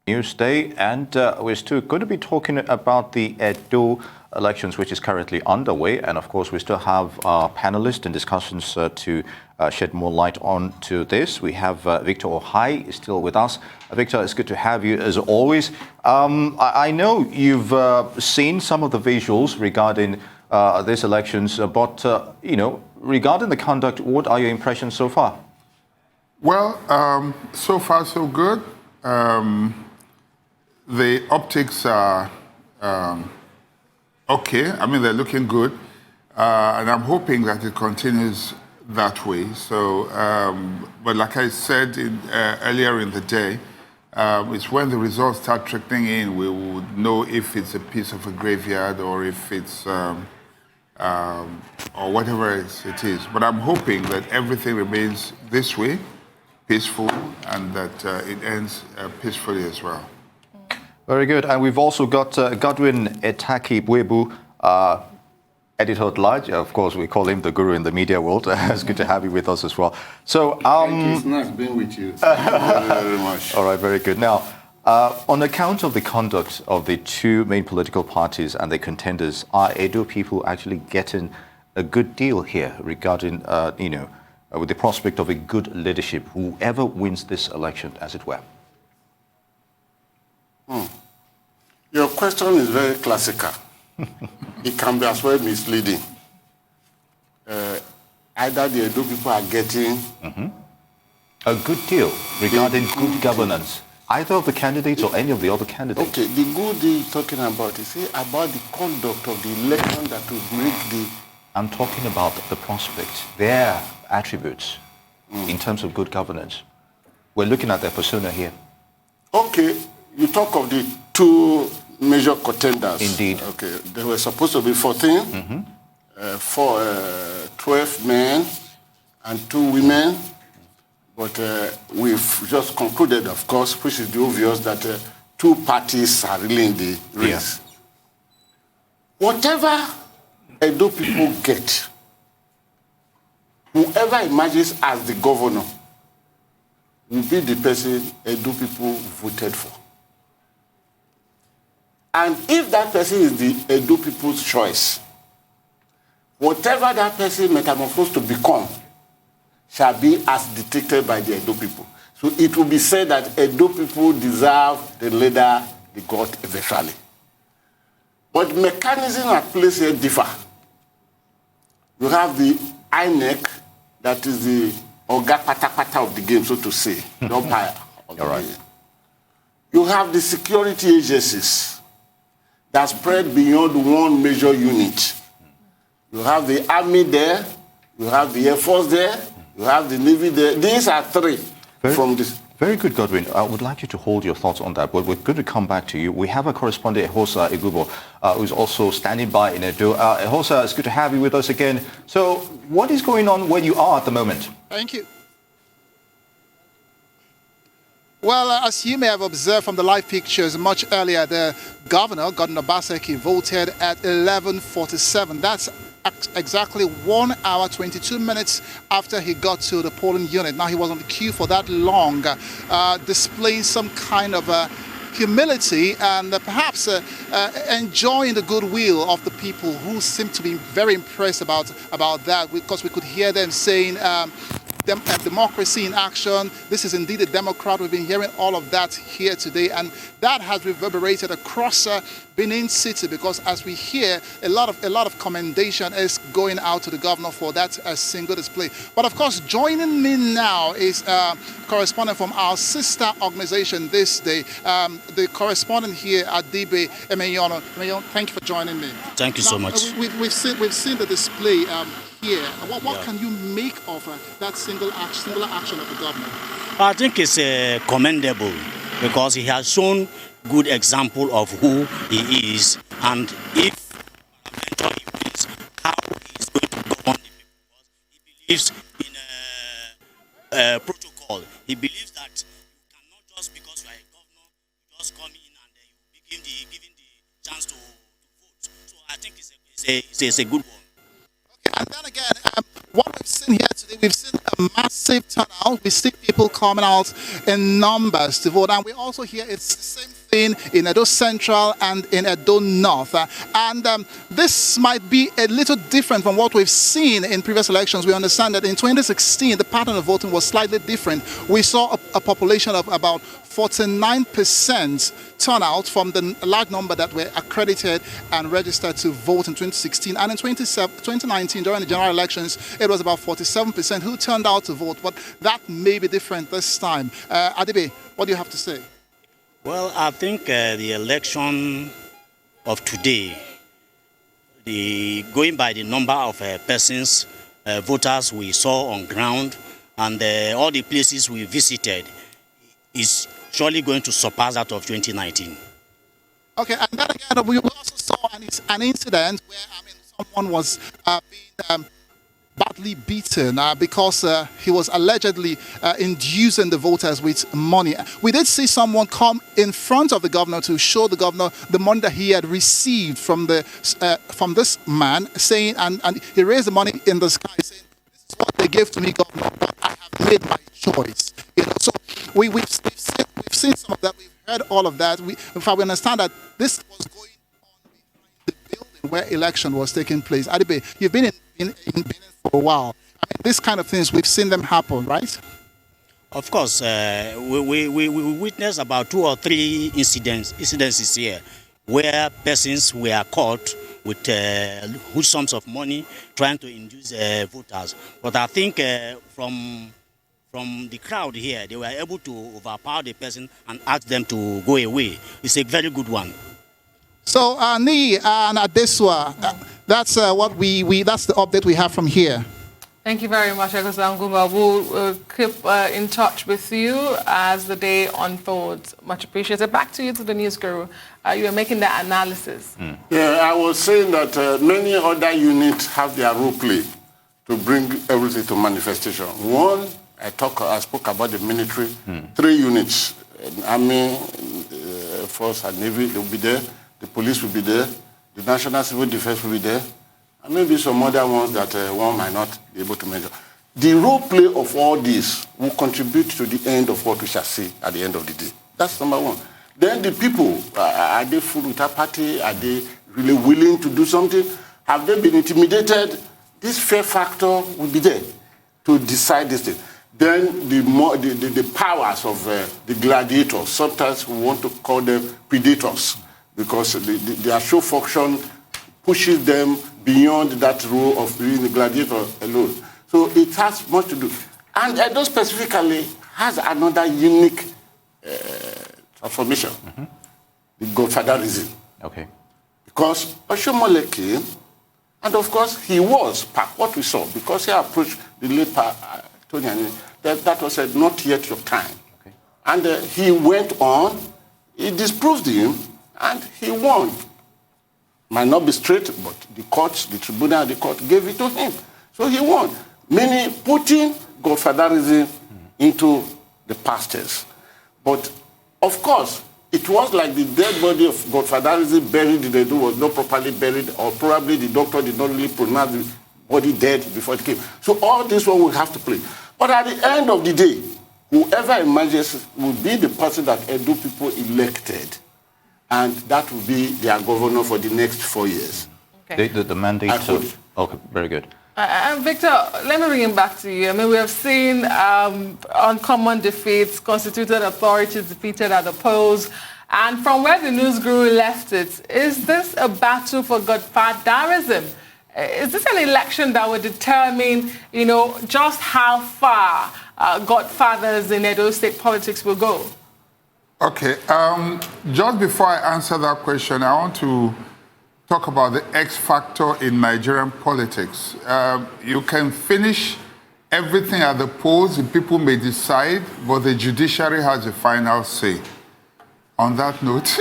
News Day, and we're still going to be talking about the Edo elections, which is currently underway. And of course, we still have our panelists and discussions to shed more light on to this. We have Victor Ohai is still with us. Victor, it's good to have you as always. I know you've seen some of the visuals regarding these elections, but regarding the conduct, what are your impressions so far? Well, so far so good. The optics are okay. I mean, they're looking good. And I'm hoping that it continues that way. So, but like I said earlier in the day, it's when the results start trickling in, we would know if it's a piece of a graveyard or if it's, or whatever it is. But I'm hoping that everything remains this way, peaceful, and that it ends peacefully as well. Very good. And we've also got Godwin Etakibuebu, editor-at-large. Of course, we call him the guru in the media world. It's good to have you with us as well. So, it's nice being with you. Thank you very much. All right, very good. Now, on account of the conduct of the two main political parties and the contenders, are Edo people actually getting a good deal here regarding, with the prospect of a good leadership, whoever wins this election, as it were? Your question is very classical. It can be as well misleading. Either the Edo people are getting a good deal regarding good governance, either of the candidates or any of the other candidates. Okay, the good you're talking about is about the conduct of the election that will make the... I'm talking about the prospect, their attributes in terms of good governance. We're looking at their persona here. Okay, you talk of the two major contenders. Indeed. Okay, they were supposed to be 14, 12 men and 2 women, but we've just concluded, of course, which is the obvious, that 2 parties are really in the race. Yeah. Whatever Edo people get, whoever emerges as the governor will be the person Edo people voted for. And if that person is the Edo people's choice, whatever that person metamorphosed to become shall be as dictated by the Edo people. So it will be said that Edo people deserve the leader they got eventually. But mechanisms at play here differ. You have the INEC, that is the Oga Patapata of the game, so to say, the umpire of the game. You have the security agencies that spread beyond one major unit. You have the army there, you have the Air Force there, you have the Navy there. These are 3 from this. Very good, Godwin. I would like you to hold your thoughts on that, but we're going to come back to you. We have a correspondent, EGHOSA IGUNBOR, who's also standing by in Edo. EGHOSA, it's good to have you with us again. So what is going on where you are at the moment? Thank you. Well, as you may have observed from the live pictures much earlier, the governor, Godwin Obaseki, voted at 11:47. That's exactly 1 hour, 22 minutes after he got to the polling unit. Now, he was on the queue for that long, displaying some kind of humility and perhaps enjoying the goodwill of the people who seem to be very impressed about that, because we could hear them saying, democracy in action. This is indeed a Democrat. We've been hearing all of that here today, and that has reverberated across Benin City, because as we hear, a lot of commendation is going out to the governor for that single display. But of course, joining me now is a correspondent from our sister organization this day, the correspondent here at DB, EMMANUEL. Thank you for joining me. Thank you so much. We've seen the display here. What can you make of that singular action of the governor? I think it's commendable, because he has shown good example of who he is, and if he wins, how he's going to govern the people, because he believes in protocol. He believes that you cannot just because you are a governor, you just come in and you begin giving the chance to vote. So I think it's a good one. Okay, and then again, what we've seen here today, we've seen a massive massive turnout. We see people coming out in numbers to vote. And we also hear it's the same thing in Edo Central and in Edo North. This might be a little different from what we've seen in previous elections. We understand that in 2016, the pattern of voting was slightly different. We saw a population of about 49% turnout from the large number that were accredited and registered to vote in 2016. And in 2019, during the general elections, it was about 47% who turned out to vote. But that may be different this time. Adibe, what do you have to say? Well, I think the election of today, going by the number of persons, voters we saw on ground, and all the places we visited, is surely going to surpass that of 2019. Okay, and then again, we also saw an incident where someone was being badly beaten because he was allegedly inducing the voters with money. We did see someone come in front of the governor to show the governor the money that he had received from this man, saying, and he raised the money in the sky, saying, "This is what they gave to me, governor, but I have made my choice." So we've seen some of that. We've heard all of that. In fact, we understand that this was going on behind the building where election was taking place. Adibe, you've been in Benin for a while. This kind of things, we've seen them happen, right? Of course, we witnessed about 2 or 3 incidences here where persons were caught with huge sums of money trying to induce voters. But I think from the crowd here, they were able to overpower the person and ask them to go away. It's a very good one. So, Ni and Adeswa, that's that's the update we have from here. Thank you very much, EGHOSA IGUNBOR. We'll keep in touch with you as the day unfolds. Much appreciated. Back to you, to the news guru. You were making the analysis. Yeah, I was saying that many other units have their role play to bring everything to manifestation. One, I spoke about the military. 3 units, Army, Force and Navy, they will be there. The police will be there. The National Civil Defense will be there. And maybe some other ones that one might not be able to measure. The role play of all this will contribute to the end of what we shall see at the end of the day. That's number one. Then the people, are they full with apathy? Are they really willing to do something? Have they been intimidated? This fear factor will be there to decide this thing. Then the powers of the gladiators, sometimes we want to call them predators, because their show function pushes them beyond that role of being a gladiator alone. So it has much to do. And Edo specifically has another unique transformation, the godfatherism. Okay. Because Oshomole came, and of course he was what we saw, because he approached the late Tony, that was said, not yet your time. Okay. And he went on, he disproved him, and he won. Might not be straight, but the courts, the tribunal, the court gave it to him. So he won. Meaning putting godfatherism into the pastors. But of course, it was like the dead body of godfatherism buried in the Edo was not properly buried, or probably the doctor did not really pronounce the body dead before it came. So all this one will have to play. But at the end of the day, whoever emerges will be the person that Edo people elected. And that will be their governor for the next 4 years. Okay. The mandate of... Okay, very good. Victor, let me bring it back to you. I mean, we have seen uncommon defeats, constituted authorities defeated at the polls. And from where the news guru left it, is this a battle for godfatherism? Is this an election that will determine, just how far godfathers in Edo State politics will go? Okay, just before I answer that question, I want to talk about the X factor in Nigerian politics. You can finish everything at the polls, the people may decide, but the judiciary has a final say. On that note,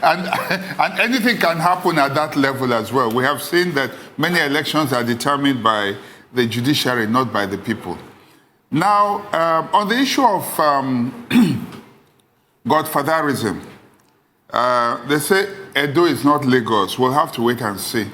and anything can happen at that level as well. We have seen that many elections are determined by the judiciary, not by the people. Now, on the issue of godfatherism, they say Edo is not Lagos. We'll have to wait and see.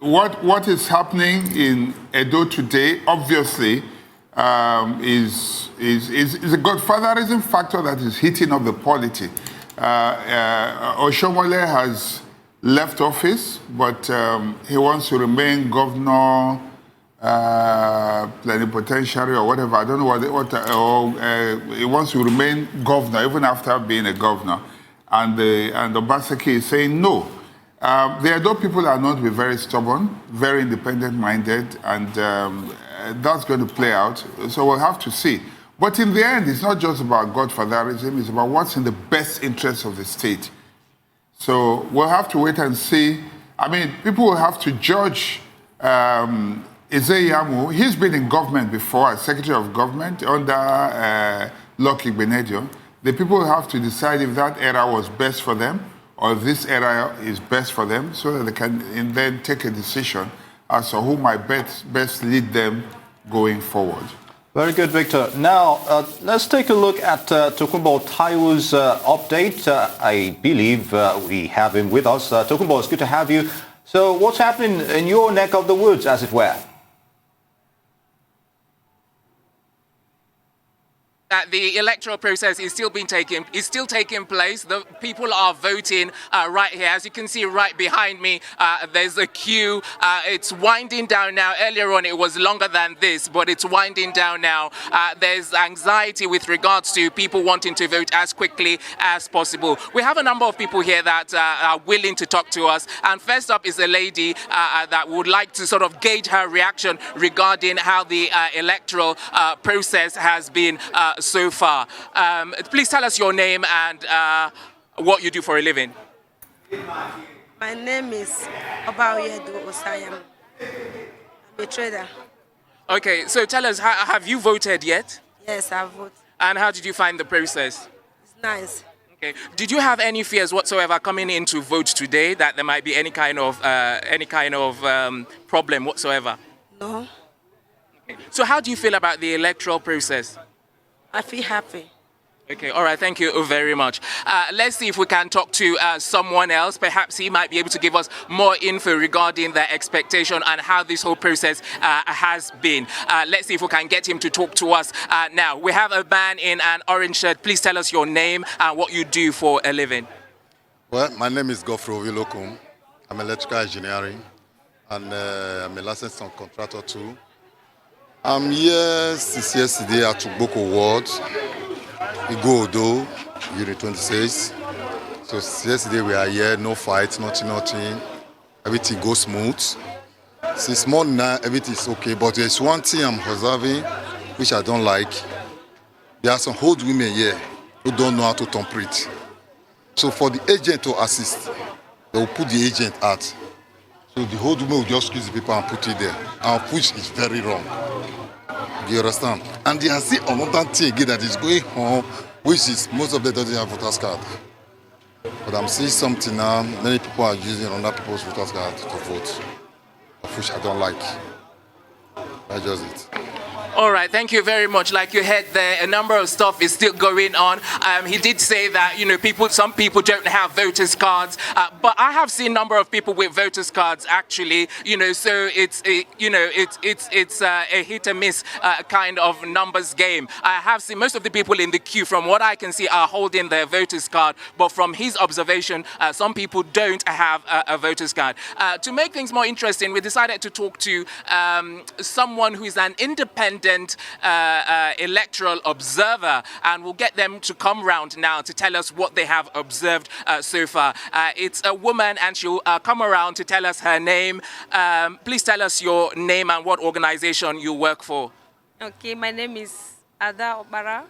what is happening in Edo today, obviously, is a godfatherism factor that is heating up the polity. Oshomole has left office, but he wants to remain governor, plenipotentiary or whatever. I don't know he wants to remain governor even after being a governor. And Obaseki is saying no. The Edo people are not very stubborn, very independent-minded, and that's going to play out. So we'll have to see. But in the end, it's not just about godfatherism, it's about what's in the best interest of the state. So we'll have to wait and see. I mean, people will have to judge Izeyamu. He's been in government before as Secretary of Government under Lucky Benedio. The people will have to decide if that era was best for them or if this era is best for them so that they can then take a decision as to who might best lead them going forward. Very good, Victor. Now, let's take a look at Tokunbo Taiwo's update. I believe we have him with us. Tokunbo, it's good to have you. So what's happening in your neck of the woods, as it were? That the electoral process is still taking place. The people are voting right here. As you can see right behind me, there's a queue. It's winding down now. Earlier on it was longer than this, but it's winding down now. There's anxiety with regards to people wanting to vote as quickly as possible. We have a number of people here that are willing to talk to us. And first up is a lady that would like to sort of gauge her reaction regarding how the electoral process has been so far. Please tell us your name and what you do for a living. My name is Obaoyedu Osayam. I'm a trader. Okay, so tell us, have you voted yet? Yes, I voted. And how did you find the process? It's nice. Okay. Did you have any fears whatsoever coming in to vote today that there might be any kind of problem whatsoever? No. Okay. So how do you feel about the electoral process? I feel happy. Okay, all right, thank you very much. Let's see if we can talk to someone else. Perhaps he might be able to give us more info regarding the expectation and how this whole process has been. Let's see if we can get him to talk to us now. We have a man in an orange shirt. Please tell us your name and what you do for a living. Well, my name is Godwin Ovilokum. I'm electrical engineering and I'm a licensed contractor too. I'm here since yesterday at Tugboko Ward, Igodo, Unit 26. So yesterday we are here, no fight, nothing. Everything goes smooth. Since morning now, everything is okay. But there's one thing I'm observing, which I don't like. There are some old women here who don't know how to temperate. So for the agent to assist, they will put the agent out. So the old woman will just squeeze the paper and put it there, and which is very wrong. You understand? And there is another thing again that is going on, which is most of them don't have voters card. But I'm seeing something now, many people are using other people's voters card to vote, of which I don't like. That's just it. All right, thank you very much. Like you heard there, a number of stuff is still going on. He did say that, some people don't have voters cards, but I have seen a number of people with voters cards actually, so it's a hit and miss kind of numbers game. I have seen most of the people in the queue, from what I can see, are holding their voters card, but from his observation, some people don't have a voters card. To make things more interesting, we decided to talk to someone who is an independent electoral observer, and we'll get them to come round now to tell us what they have observed so far. It's a woman, and she'll come around to tell us her name. Please tell us your name and what organization you work for. Okay, my name is Ada Obara.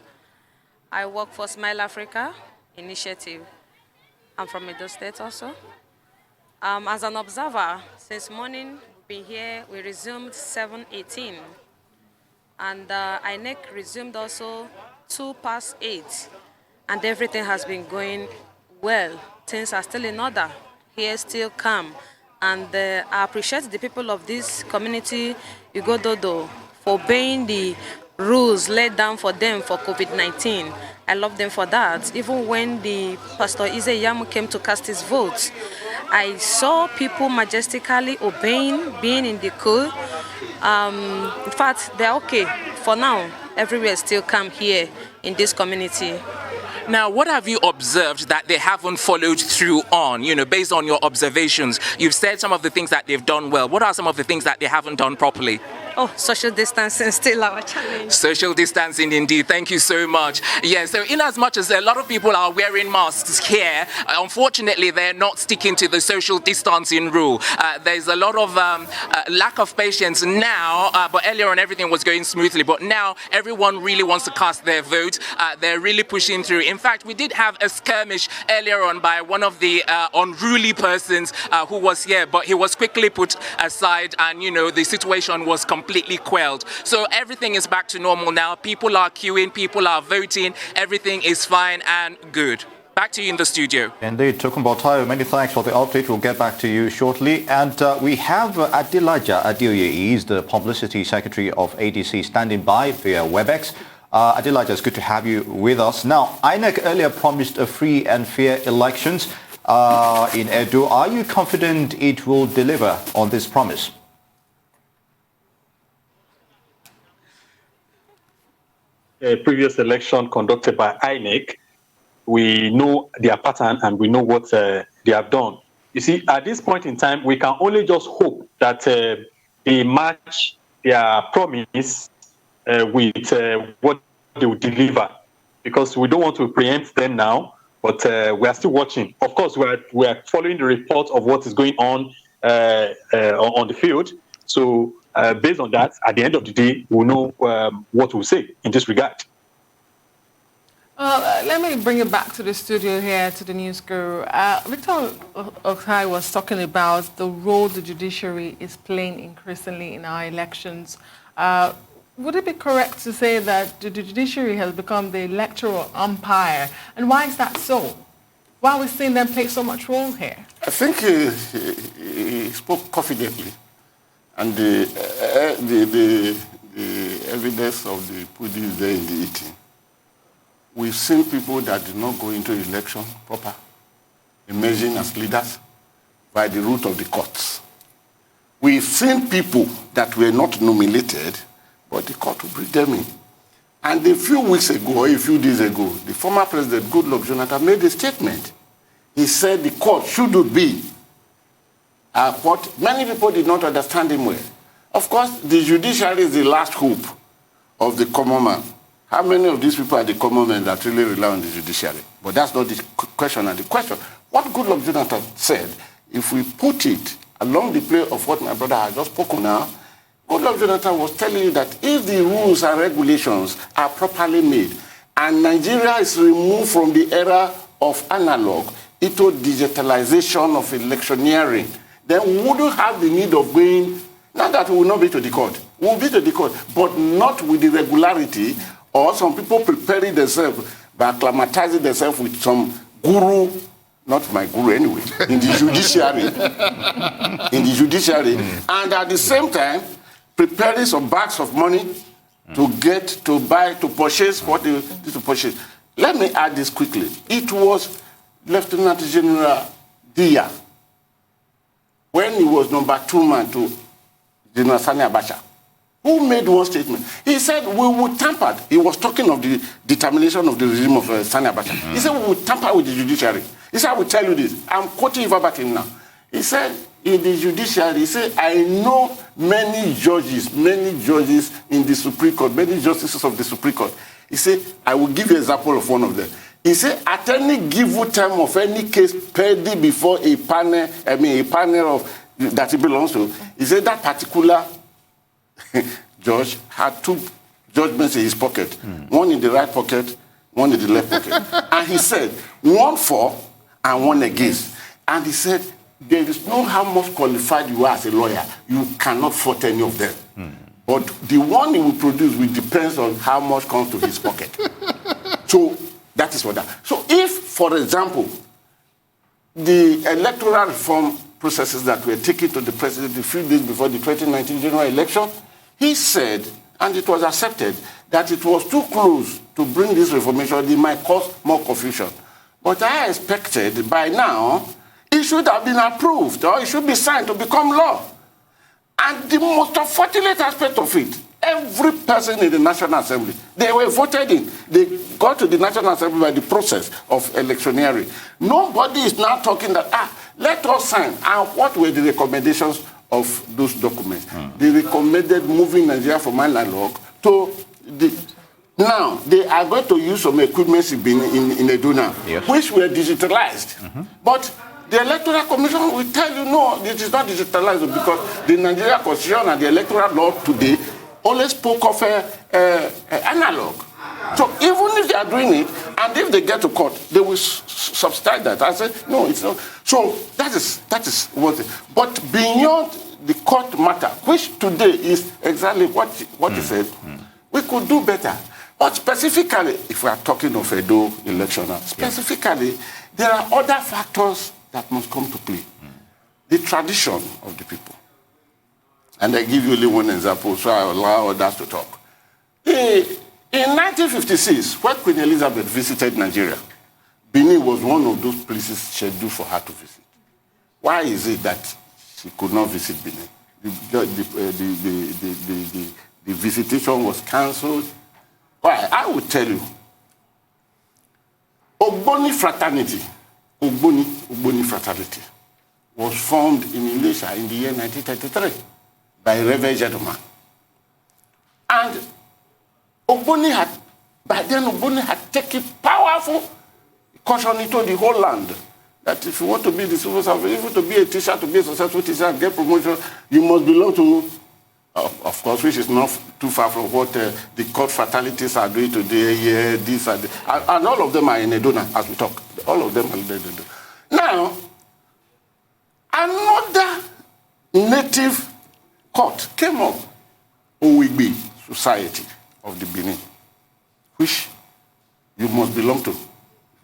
I work for Smile Africa Initiative. I'm from Edo State also. As an observer, since morning, we've been here. We resumed 7:18. And INEC resumed also 8:02, and everything has been going well. Things are still in order. Here, still calm. And I appreciate the people of this community, Igododo, for obeying the rules laid down for them for COVID-19. I love them for that. Even when the Pastor Izeyamu came to cast his votes, I saw people majestically obeying, being in the queue. In fact, they're okay. For now, everywhere is still calm here in this community. Now, what have you observed that they haven't followed through on, based on your observations? You've said some of the things that they've done well. What are some of the things that they haven't done properly? Oh, social distancing is still our challenge. Social distancing, indeed. Thank you so much. Yeah, so in as much as a lot of people are wearing masks here, unfortunately, they're not sticking to the social distancing rule. There's a lot of lack of patience now, but earlier on everything was going smoothly. But now everyone really wants to cast their vote. They're really pushing through. In fact, we did have a skirmish earlier on by one of the unruly persons who was here, but he was quickly put aside and, the situation was completely quelled. So everything is back to normal now. People are queuing, people are voting, everything is fine and good. Back to you in the studio. Indeed, Tokunbo Tayo, many thanks for the update. We'll get back to you shortly. And we have Adilaja Adeoye. He's the Publicity Secretary of ADC standing by via WebEx. Adilaja, it's good to have you with us. Now, INEC earlier promised a free and fair elections in Edo. Are you confident it will deliver on this promise? A previous election conducted by INEC, we know their pattern and we know what they have done. You see, at this point in time, we can only just hope that they match their promise with what they will deliver, because we don't want to preempt them now, but we are still watching. Of course, we are following the report of what is going on the field. So based on that, at the end of the day, we'll know what we'll say in this regard. Let me bring it back to the studio here, to the news guru. Victor Okai was talking about the role the judiciary is playing increasingly in our elections. Would it be correct to say that the judiciary has become the electoral umpire? And why is that so? Why are we seeing them play so much role here? I think he spoke confidently. And the evidence of the pudding is there in the eating. We've seen people that did not go into election proper, emerging as leaders by the route of the courts. We've seen people that were not nominated, but the court will bring them in. And a few weeks ago, or a few days ago, the former president, Goodluck Jonathan, made a statement. He said the court should be what many people did not understand him well. Of course, the judiciary is the last hope of the common man. How many of these people are the common men that really rely on the judiciary? But that's not the question. And the question, what Goodluck Jonathan said, if we put it along the play of what my brother has just spoken now, Goodluck Jonathan was telling you that if the rules and regulations are properly made and Nigeria is removed from the era of analog into digitalization of electioneering, then we wouldn't have the need of going, not that we will not be to the court, we will be to the court, but not with the regularity, or some people preparing themselves by acclimatizing themselves with some guru, not my guru anyway, in the judiciary, and at the same time, preparing some bags of money to get, to buy, to purchase what they need to purchase. Let me add this quickly. It was Lieutenant General Dia, when he was number 2 man to General Sani Abacha, who made one statement. He said, we will tamper. He was talking of the determination of the regime of Sani Abacha. He said, we will tamper with the judiciary. He said, I will tell you this. I'm quoting verbatim now. He said, in the judiciary, he said, I know many judges in the Supreme Court, many justices of the Supreme Court. He said, I will give you an example of one of them. He said, at any given time of any case pending before a panel, a panel of that he belongs to, he said that particular judge had 2 judgments in his pocket, one in the right pocket, one in the left pocket. And he said, 1 for and 1 against. And he said, there is no how much qualified you are as a lawyer, you cannot fault any of them. But the one he will produce will depend on how much comes to his pocket. So that is what that. So if, for example, the electoral reform processes that were taken to the president a few days before the 2019 general election, he said, and it was accepted, that it was too close to bring this reformation, it might cause more confusion. But I expected by now, it should have been approved or it should be signed to become law. And the most unfortunate aspect of it, every person in the National Assembly, they were voted in. They got to the National Assembly by the process of electioneering. Nobody is now talking that, let us sign. And what were the recommendations of those documents? They recommended moving Nigeria from analog to the... Now, they are going to use some equipment in Edo now, which were digitalized. But the Electoral Commission will tell you, no, it is not digitalized because the Nigeria Constitution and the electoral law today only spoke of analog. So even if they are doing it, and if they get to court, they will substitute that. I said, no, it's not. So that is what it is. But beyond the court matter, which today is exactly what you said, we could do better. But specifically, if we are talking of Edo election, specifically, there are other factors that must come to play. The tradition of the people. And I give you only one example, so I allow others to talk. In 1956, when Queen Elizabeth visited Nigeria, Benin was one of those places scheduled for her to visit. Why is it that she could not visit Benin? The visitation was cancelled. Why? I will tell you. Ogboni fraternity, Ogboni fraternity, was formed in Ilesha in the year 1933 by a reverend gentleman. And by then Ogboni had taken powerful caution into the whole land. That if you want to be the civil servant, if you want to be a teacher, to be a successful teacher and get promotion, you must belong to, of course, which is not too far from what the court fraternities are doing today, this and that. And all of them are in Edo now, as we talk. All of them are in Edo. Now, another native court came up, Owigbe Society of the Benin, which you must belong to if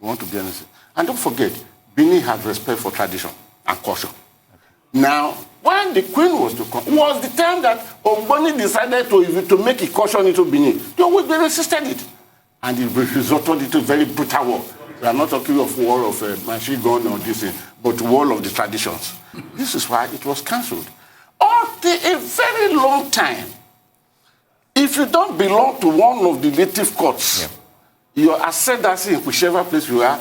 you want to be anything. And don't forget, Benin had respect for tradition and culture. Now, when the Queen was to come, was the time that Ogboni decided to make a caution into Benin. They resisted it. And it resulted into a very brutal war. We are not talking of war of machine gun or this thing, but war of the traditions. This is why it was cancelled. Until a very long time, if you don't belong to one of the native courts, your ascendancy in whichever place you are,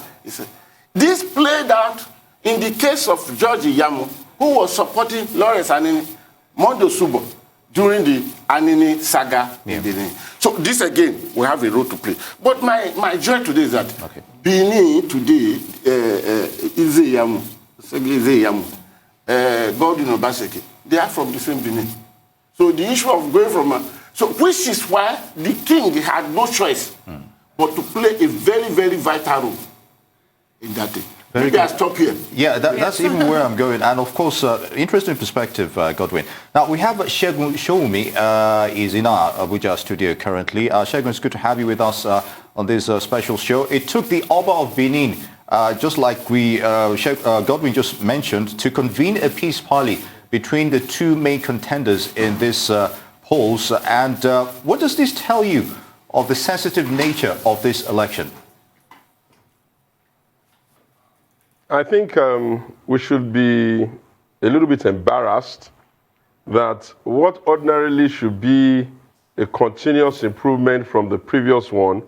this played out in the case of George Iyamu, who was supporting Lawrence Anini, Mondo Subo, during the Anini saga in Benin. So this again, we have a role to play. But my joy today is that Benin today, Ize Iyamu, Godwin Obaseki, they are from the same Benin. So the issue of going from which is why the king had no choice but to play a very, very vital role in that thing. Maybe I stop here. Yeah, that's even where I'm going. And of course, interesting perspective, Godwin. Now, we have Segun Sowunmi is in our Abuja studio currently. Segun, it's good to have you with us on this special show. It took the Oba of Benin, just like Godwin just mentioned, to convene a peace parley between the two main contenders in this polls. And what does this tell you of the sensitive nature of this election? I think we should be a little bit embarrassed that what ordinarily should be a continuous improvement from the previous one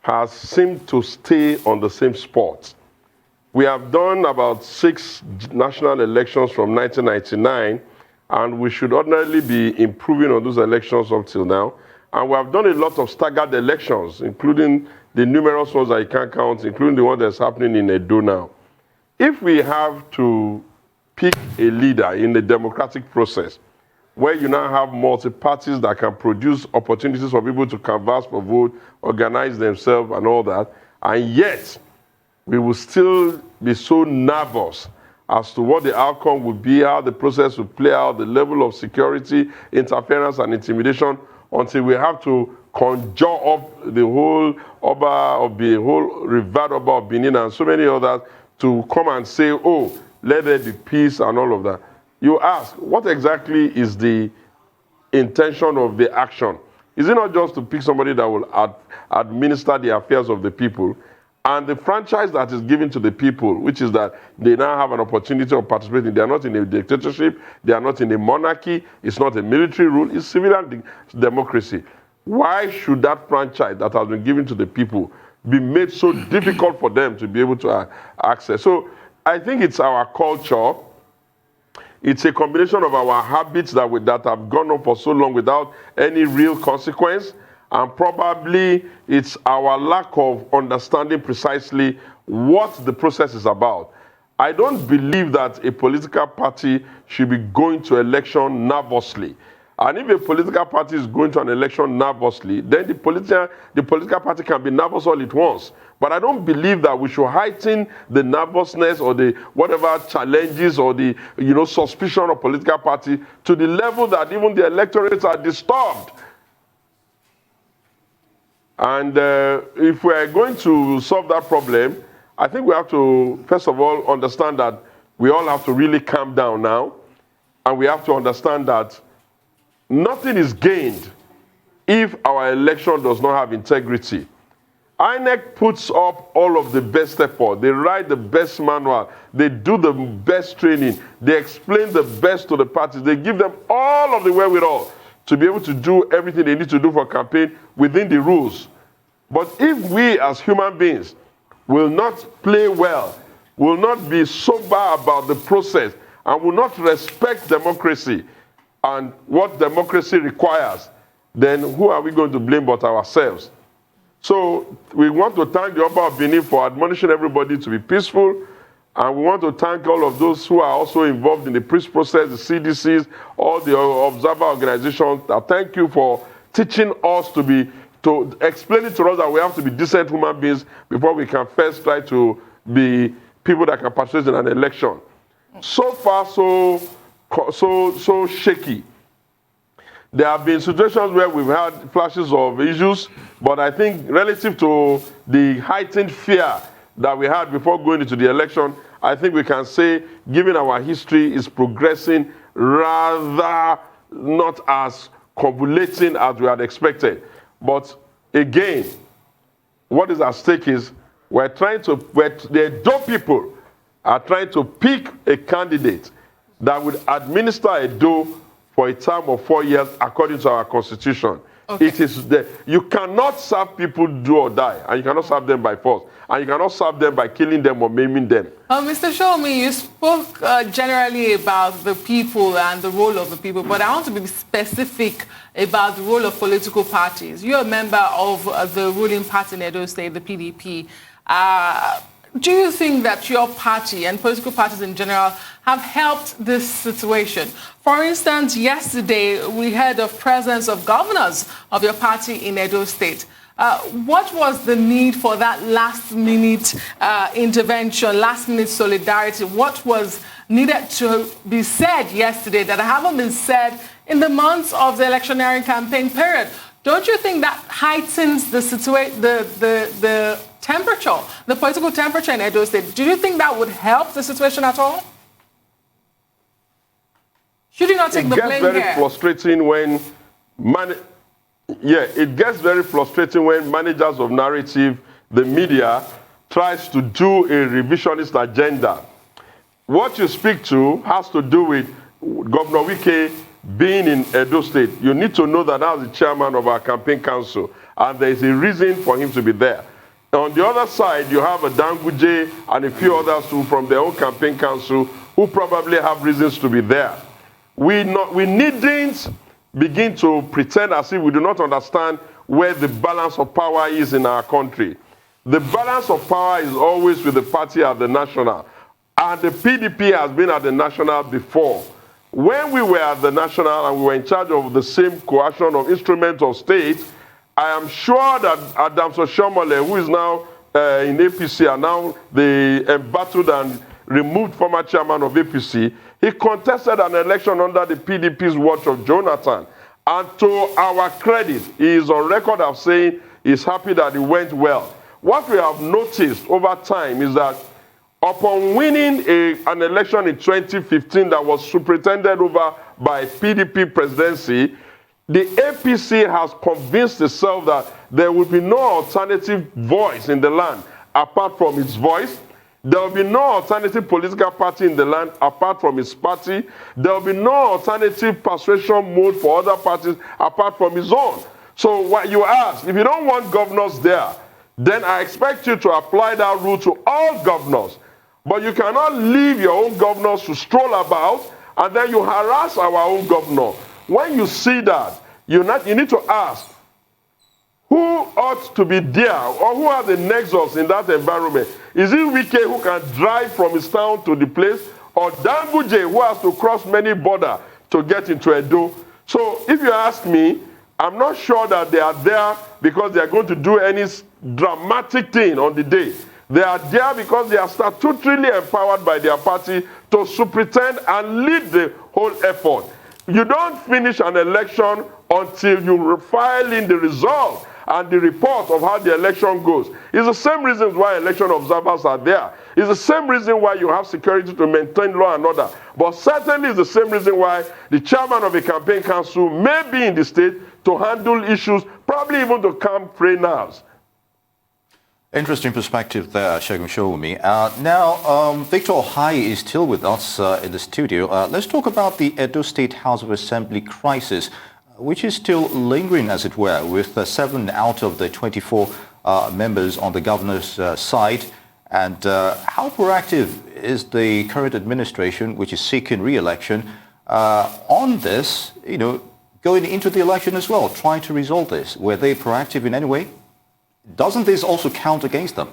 has seemed to stay on the same spot. We have done about 6 national elections from 1999, and we should ordinarily be improving on those elections up till now. And we have done a lot of staggered elections, including the numerous ones that you can't count, including the one that's happening in Edo now. If we have to pick a leader in the democratic process, where you now have multi-parties that can produce opportunities for people to canvass for vote, organize themselves and all that, and yet we will still be so nervous as to what the outcome would be, how the process will play out, the level of security, interference and intimidation, until we have to conjure up the whole Oba of the whole revered Oba of Benin and so many others to come and say, oh, let there be peace and all of that. You ask, what exactly is the intention of the action? Is it not just to pick somebody that will administer the affairs of the people? And the franchise that is given to the people, which is that they now have an opportunity of participating. They are not in a dictatorship. They are not in a monarchy. It's not a military rule. It's civilian democracy. Why should that franchise that has been given to the people be made so difficult for them to be able to access? So I think it's our culture. It's a combination of our habits that have gone on for so long without any real consequence. And probably it's our lack of understanding precisely what the process is about. I don't believe that a political party should be going to election nervously. And if a political party is going to an election nervously, then the political party can be nervous all at once. But I don't believe that we should heighten the nervousness or the whatever challenges or the suspicion of political party to the level that even the electorates are disturbed. And if we are going to solve that problem, I think we have to, first of all, understand that we all have to really calm down now. And we have to understand that nothing is gained if our election does not have integrity. INEC puts up all of the best effort. They write the best manual. They do the best training. They explain the best to the parties. They give them all of the wherewithal to be able to do everything they need to do for a campaign within the rules. But if we as human beings will not play well, will not be sober about the process, and will not respect democracy and what democracy requires, then who are we going to blame but ourselves? So we want to thank the Oba of Benin for admonishing everybody to be peaceful. And we want to thank all of those who are also involved in the peace process, the CDCs, all the observer organizations. Thank you for teaching us to explain it to us that we have to be decent human beings before we can first try to be people that can participate in an election. So far, so shaky. There have been situations where we've had flashes of issues, but I think relative to the heightened fear that we had before going into the election, I think we can say, given our history, is progressing rather not as convoluting as we had expected. But again, what is at stake is the Edo people are trying to pick a candidate that would administer Edo for a term of 4 years according to our constitution. Okay. It is you cannot serve people do or die, and you cannot serve them by force, and you cannot serve them by killing them or maiming them. Mr. Sowunmi, you spoke generally about the people and the role of the people, but I want to be specific about the role of political parties. You're a member of the ruling party in Edo State, the PDP. Do you think that your party and political parties in general have helped this situation? For instance, yesterday we heard of presence of governors of your party in Edo State. What was the need for that last-minute intervention, last-minute solidarity? What was needed to be said yesterday that haven't been said in the months of the electioneering campaign period? Don't you think that heightens the situation, the temperature, the political temperature in Edo State? Do you think that would help the situation at all? Should you not take the blame here? It gets very frustrating when it gets very frustrating when managers of narrative, the media, tries to do a revisionist agenda. What you speak to has to do with Governor Wike being in Edo State. You need to know that as the chairman of our campaign council, and there is a reason for him to be there. On the other side, you have a Danguje and a few others who, from their own campaign council, who probably have reasons to be there. We needn't begin to pretend as if we do not understand where the balance of power is in our country. The balance of power is always with the party at the national. And the PDP has been at the national before. When we were at the national and we were in charge of the same coercion of instruments of state, I am sure that Adams Oshomole, who is now in APC and now the embattled and removed former chairman of APC, he contested an election under the PDP's watch of Jonathan. And to our credit, he is on record of saying he's happy that it went well. What we have noticed over time is that upon winning an election in 2015 that was superintended over by PDP presidency, the APC has convinced itself that there will be no alternative voice in the land apart from its voice. There will be no alternative political party in the land apart from its party. There will be no alternative persuasion mode for other parties apart from his own. So what you ask, if you don't want governors there, then I expect you to apply that rule to all governors. But you cannot leave your own governors to stroll about and then you harass our own governor. When you see that, you need to ask, who ought to be there or who has the nexus in that environment? Is it Wike who can drive from his town to the place, or Danguje who has to cross many borders to get into Edo? So if you ask me, I'm not sure that they are there because they are going to do any dramatic thing on the day. They are there because they are statutorily empowered by their party to superintend and lead the whole effort. You don't finish an election until you file in the result and the report of how the election goes. It's the same reason why election observers are there. It's the same reason why you have security to maintain law and order. But certainly it's the same reason why the chairman of a campaign council may be in the state to handle issues, probably even to calm prey nerves. Interesting perspective there, Segun Sowunmi. Now, Victor Ohai is still with us in the studio. Let's talk about the Edo State House of Assembly crisis, which is still lingering, as it were, with 7 out of the 24 members on the governor's side. And how proactive is the current administration, which is seeking re-election, on this, going into the election as well, trying to resolve this? Were they proactive in any way? Doesn't this also count against them?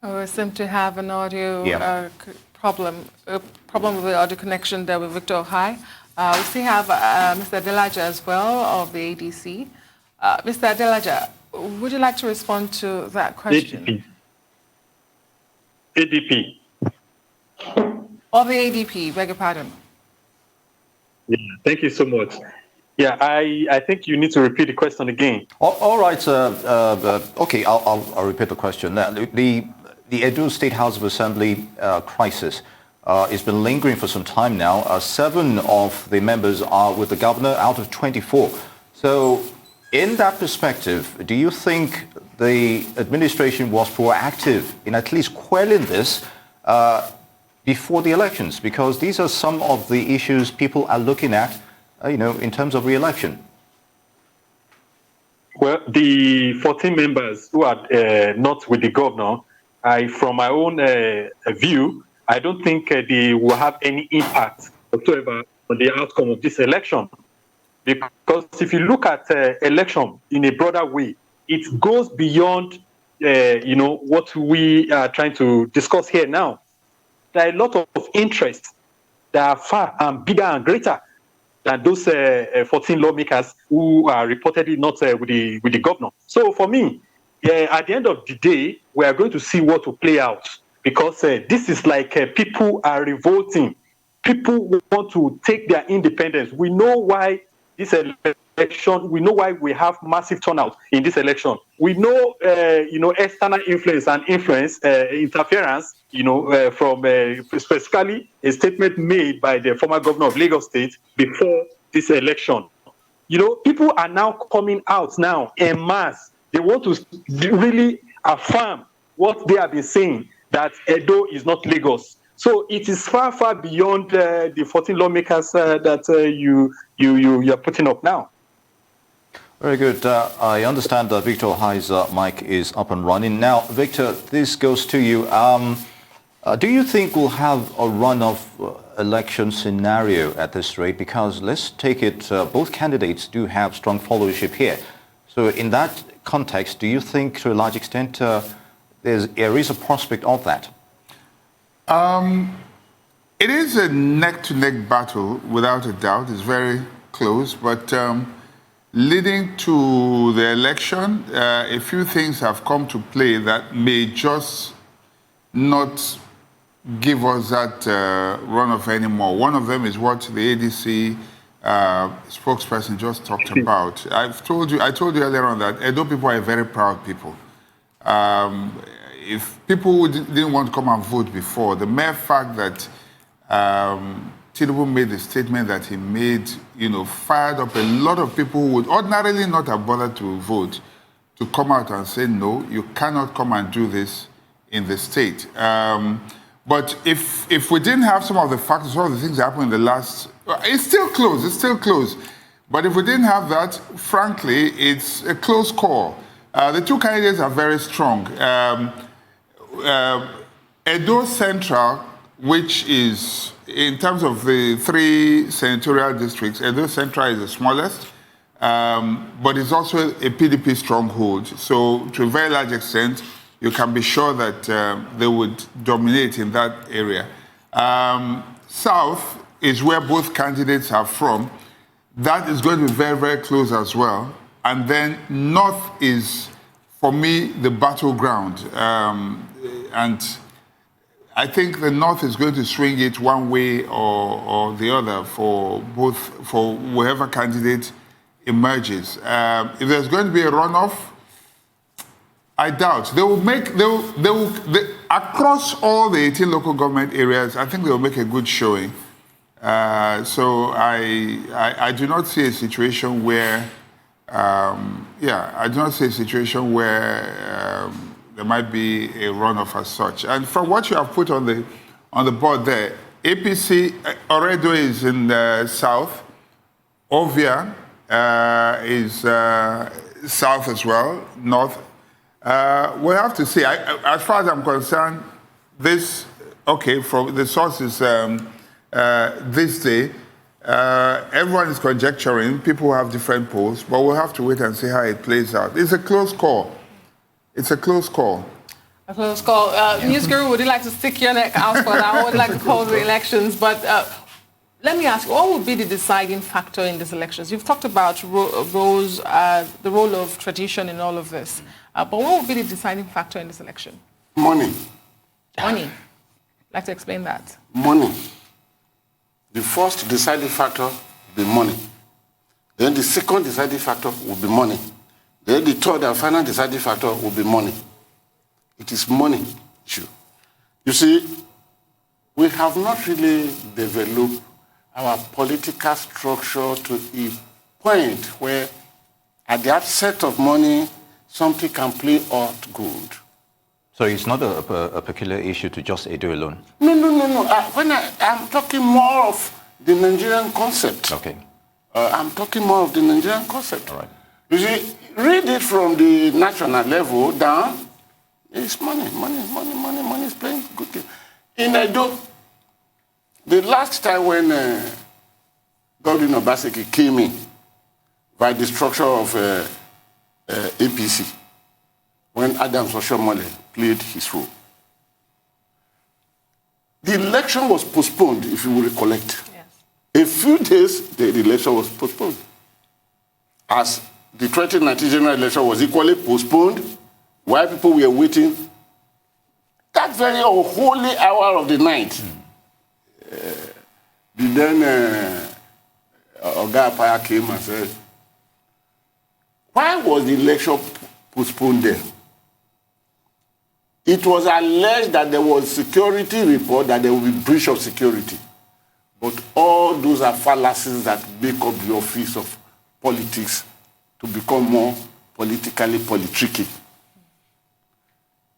We seem to have an audio problem with the audio connection there with Victor Ohai. We still have Mr. Adelaja as well of the ADC. Mr. Adelaja, would you like to respond to that question? ADP. Of the ADP, beg your pardon. Yeah, thank you so much. Yeah, I think you need to repeat the question again. All right. Okay, I'll repeat the question. The Edo State House of Assembly crisis has been lingering for some time now. 7 of the members are with the governor out of 24. So in that perspective, do you think the administration was proactive in at least quelling this before the elections? Because these are some of the issues people are looking at, in terms of re-election. Well, the 14 members who are not with the governor, from my own view, I don't think they will have any impact whatsoever on the outcome of this election. Because if you look at election in a broader way, it goes beyond, what we are trying to discuss here now. There are a lot of interests that are far and bigger and greater than those 14 lawmakers who are reportedly not with the governor. So for me, at the end of the day, we are going to see what will play out, because this is like people are revolting. People want to take their independence. We know why this election, we know why we have massive turnout in this election. We know, external influence and interference, from specifically a statement made by the former governor of Lagos State before this election. People are now coming out now en masse. They want to really affirm what they have been saying, that Edo is not Lagos. So it is far, far beyond the 14 lawmakers that you are putting up now. Very good. I understand that Victor Ohai's mic is up and running. Now, Victor, this goes to you. Do you think we'll have a runoff election scenario at this rate? Because let's take it, both candidates do have strong followership here. So in that context, do you think to a large extent there is a prospect of that? It is a neck-to-neck battle, without a doubt. It's very close, but leading to the election, a few things have come to play that may just not give us that runoff anymore. One of them is what the ADC spokesperson just talked about. I told you earlier on that Edo people are very proud people. if people who didn't want to come and vote before, the mere fact that Tinubu made the statement that he made, fired up a lot of people who would ordinarily not have bothered to vote to come out and say, no, you cannot come and do this in the state. But if we didn't have some of the factors, some of the things that happened in the last, it's still close. But if we didn't have that, frankly, it's a close call. The two candidates are very strong. Edo Central, which is, in terms of the 3 senatorial districts, Edo Central is the smallest, but it's also a PDP stronghold. So to a very large extent, you can be sure that they would dominate in that area. South is where both candidates are from. That is going to be very, very close as well. And then North is, for me, the battleground. And I think the North is going to swing it one way or the other for whoever candidate emerges. If there's going to be a runoff, I doubt. Across all the 18 local government areas, I think they will make a good showing. So I do not see a situation where, there might be a runoff as such. And from what you have put on the board there, APC Oredo is in the south. Ovia is south as well, north. We'll have to see. As far as I'm concerned, from the sources this day, everyone is conjecturing. People have different polls, but we'll have to wait and see how it plays out. It's a close call. A close call. News Guru, would you like to stick your neck out for that? I would like to call the elections, but let me ask you, what would be the deciding factor in these elections? You've talked about the role of tradition in all of this, but what would be the deciding factor in this election? Money. Money. Like to explain that? Money. The first deciding factor will be money. Then the second deciding factor will be money. Then the third and final deciding factor will be money. It is money issue. You see, we have not really developed our political structure to a point where at the outset of money, something can play out good. So it's not a peculiar issue to just Edo alone? No. When I'm talking more of the Nigerian concept. Okay. I'm talking more of the Nigerian concept. All right. You see, read it from the national level down, it's money. Money is playing good game. In Edo, the last time when Godwin Obaseki came in by the structure of APC, when Adams Oshomole played his role, the election was postponed, if you will recollect. Yes. A few days, the election was postponed. As the 2019 general election was equally postponed, while people were waiting, that very unholy hour of the night, the then Oga Apaya came and said, why was the election postponed then? It was alleged that there was security report that there will be breach of security. But all those are fallacies that make up the office of politics to become more politically politricky.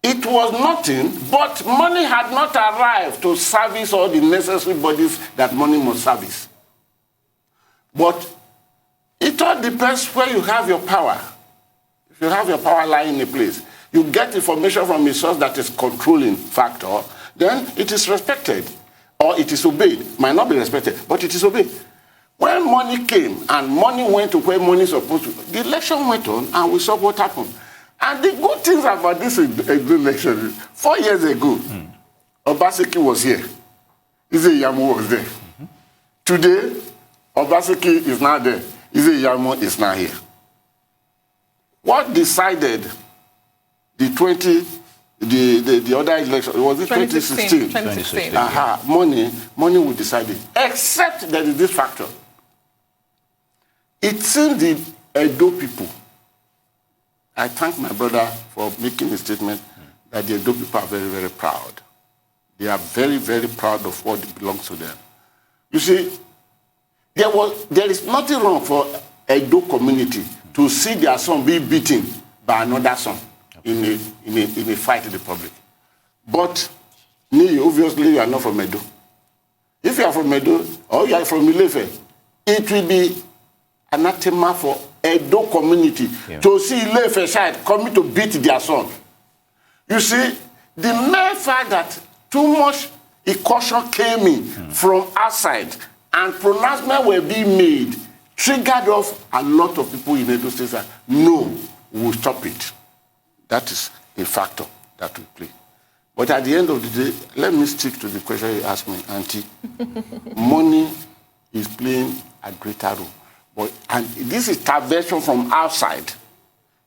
It was nothing, but money had not arrived to service all the necessary bodies that money must service. But it all depends where you have your power. If you have your power lying in a place, you get information from a source that is controlling factor, then it is respected or it is obeyed. Might not be respected, but it is obeyed. When money came and money went to where money is supposed to, the election went on and we saw what happened. And the good things about this election, 4 years ago, Obaseki was here. Yamu was there. Today, Obaseki is not there. Yamu is not here. What decided the other election? Was it 2016? 2016. Money will decide it. Except there is this factor. It seems the Edo people, I thank my brother for making the statement that the Edo people are very, very proud. They are very, very proud of what belongs to them. You see, there is nothing wrong for Edo community to see their son be beaten by another son in a fight in the public. But obviously you are not from Edo. If you are from Edo or you are from Ilefe, it will be anathema for Edo community to see Ilefe child coming to beat their son. You see, the mere fact that too much caution came in from outside and pronouncements were being made triggered off a lot of people in Edo State that no, we will stop it. That is a factor that will play. But at the end of the day, let me stick to the question you asked me, Auntie. Money is playing a greater role. And this intervention from outside